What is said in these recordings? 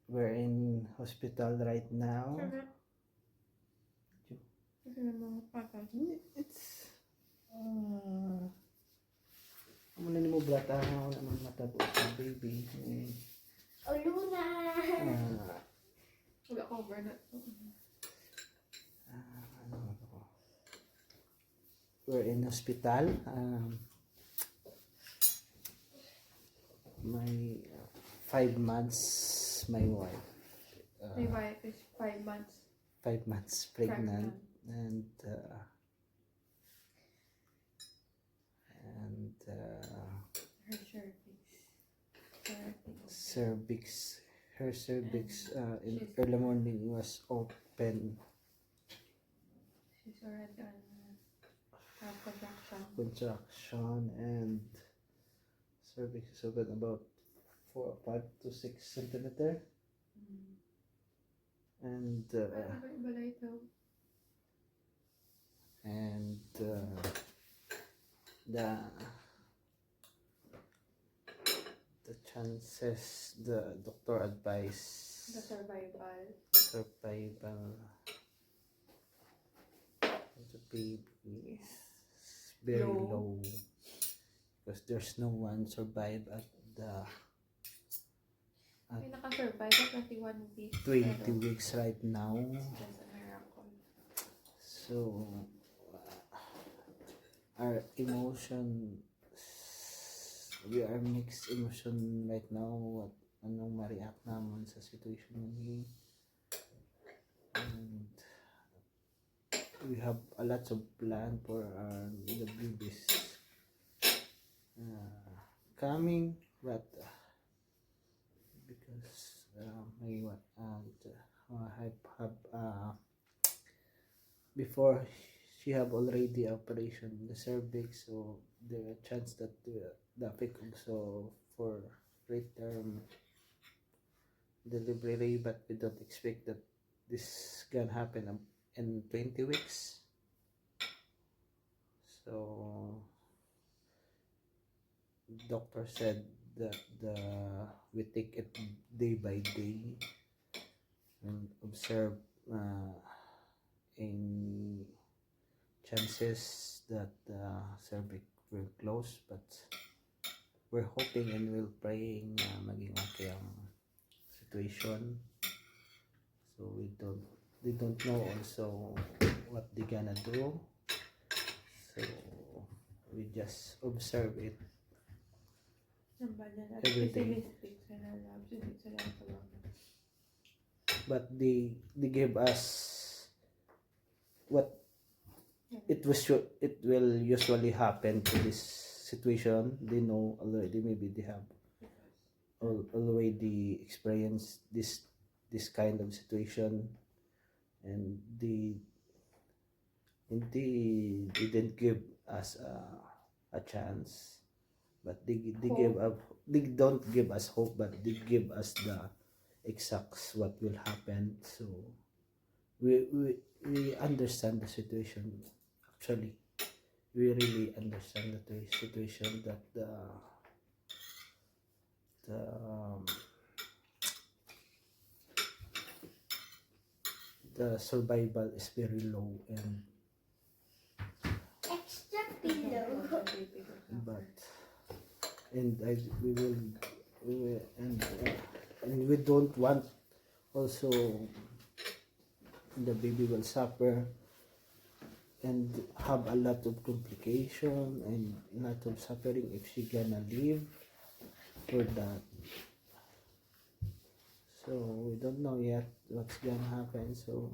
we're in hospital right now. It's muna ni mo blata na ako naman matabo sa baby. Luna! Wala ko over na. We're in hospital. My 5 months, my wife. My wife is 5 months 5 months pregnant. And her cervix in early morning was open. She's already on contraction, and cervix is open about 5 to 6 centimeter. And the chances, the doctor advised the survival of the baby is very low because there's no one survive at the may naka-survive at 21 weeks 20 weeks right now. That's a miracle. So our emotion, we are mixed emotion right now. Anong ma-react naman sa situation niya. And we have a lot of plan for the babies coming, but because before she have already operation the cervix, so there are chance that the pick also for preterm delivery, but we don't expect that this can happen in 20 weeks. So doctor said that we take it day by day and observe any chances that the cervix will close, but we're hoping and we're praying na maging okay ang situation. So they don't know also what they gonna do, so we just observe it every day. But they gave us what it will usually happen to this situation. They know already, maybe they have already experienced this kind of situation, and they didn't give us a chance, but they don't give us hope, but they give us the exacts what will happen. So we understand the situation. Actually, we really understand the situation that the survival is very low, and Extra pillow. we will and we don't want also the baby will suffer and have a lot of complication and a lot of suffering if she gonna live for that. So we don't know yet what's gonna happen, so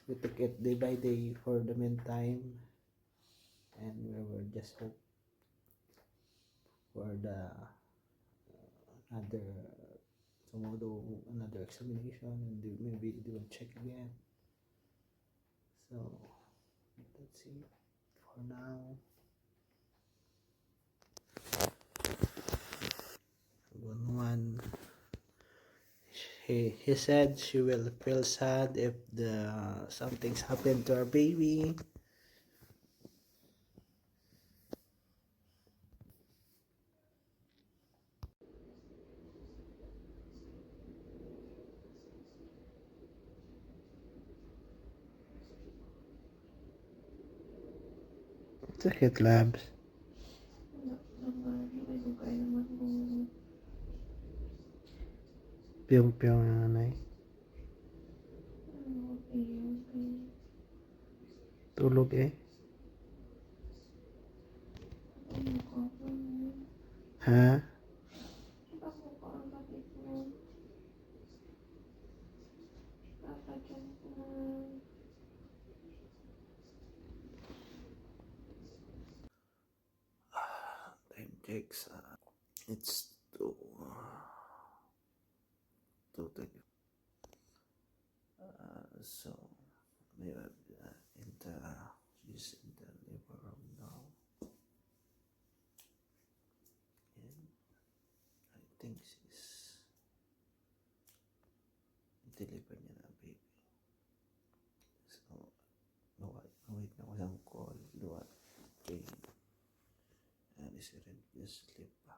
we take it day by day for the meantime, and we will just hope for the another examination, and maybe they will check again. So that's it for now. One he said she will feel sad if something's happened to our baby. Sakit, labs. Wala naman. May lugay naman kung Piyong-piyong yung nanay. okay. Tulog eh. Ano ko? Ha? Ako ko ang bakit mo. Kakadyan ko na. Time checks. It's 2:30. So we are she's in the labor room now, and I think she's deliver niya na baby. So wait na ko siyang call. Luwa. Okay. And is it just sleep pa?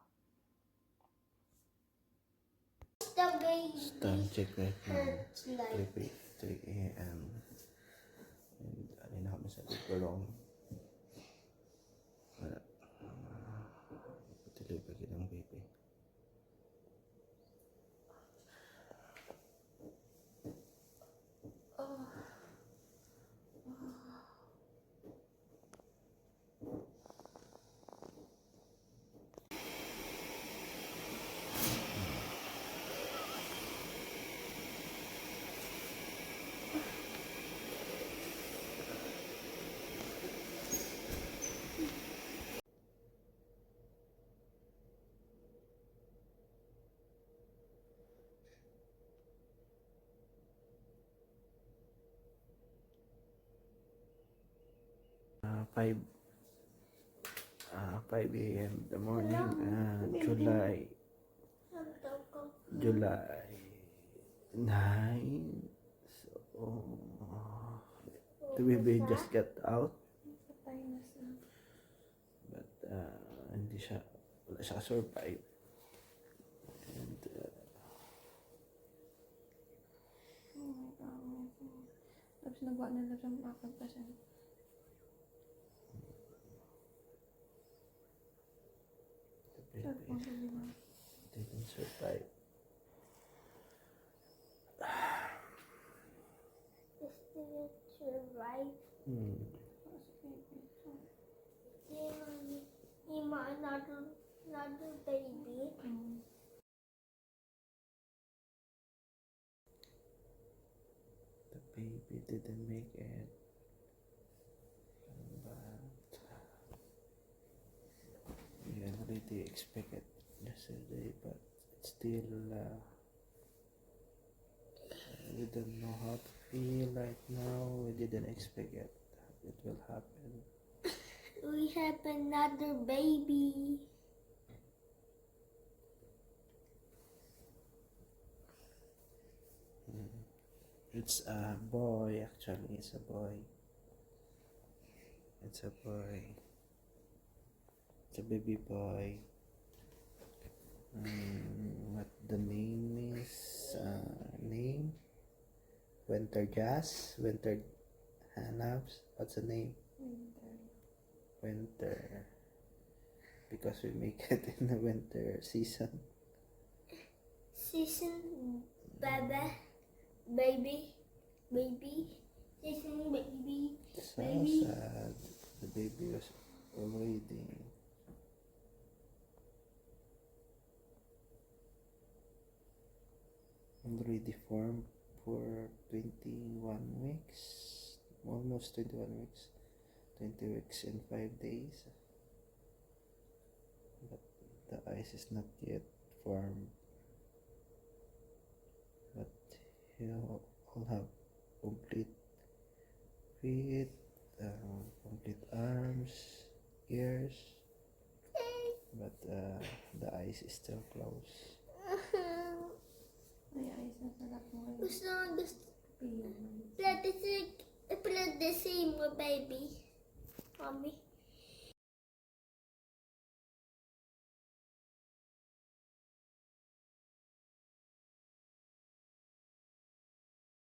The baby Time check right now. hurts like 3 a.m. And ano na kami sa Ligolong. Wala. Deliver kitang baby. Uh, 5 5 a.m. in the morning, July 9. So the baby just got out, Patay na siya. but wala siya survive. And Oh my God. Tapos nagawa na lang siyang akad pa siya. the Cellphone baby ko din. didn't survive. didn't survive. Another baby. The baby didn't make it, but we already expected yesterday, but it's still we don't know how to feel right now. We didn't expect it will happen. We have another baby. It's a boy, actually. It's a boy. It's a boy. It's a baby boy. What the name is? Name? Winter Jazz? Winter Hanabs? What's the name? Winter. Because we make it in the winter season. Season baby. Season baby. So Baby. sad. The baby was already formed for 21 weeks. Almost 21 weeks. 20 weeks and 5 days. But the ice is not yet formed. But you all have complete feet, complete arms, ears. But the eyes is still closed. May ayos na sa lap mo. Gusto Piyo. Blood the same baby. Mommy.